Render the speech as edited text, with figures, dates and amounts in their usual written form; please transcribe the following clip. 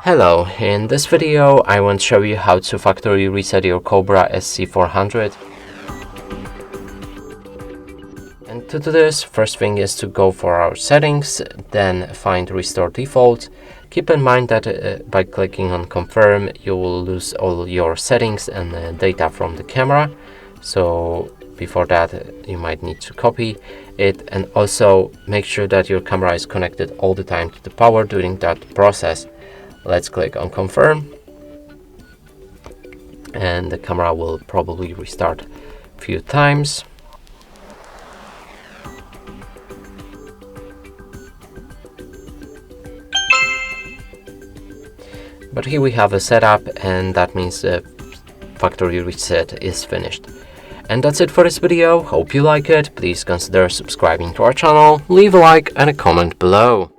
Hello, in this video I want to show you how to factory reset your COBRA SC400. And to do this, first thing is to go for our settings, then find Restore Default. Keep in mind that by clicking on Confirm you will lose all your settings and data from the camera. So before that you might need to copy it, and also make sure that your camera is connected all the time to the power during that process. Let's click on Confirm, and the camera will probably restart a few times. But here we have a setup, and that means the factory reset is finished. And that's it for this video. Hope you like it. Please consider subscribing to our channel, leave a like and a comment below.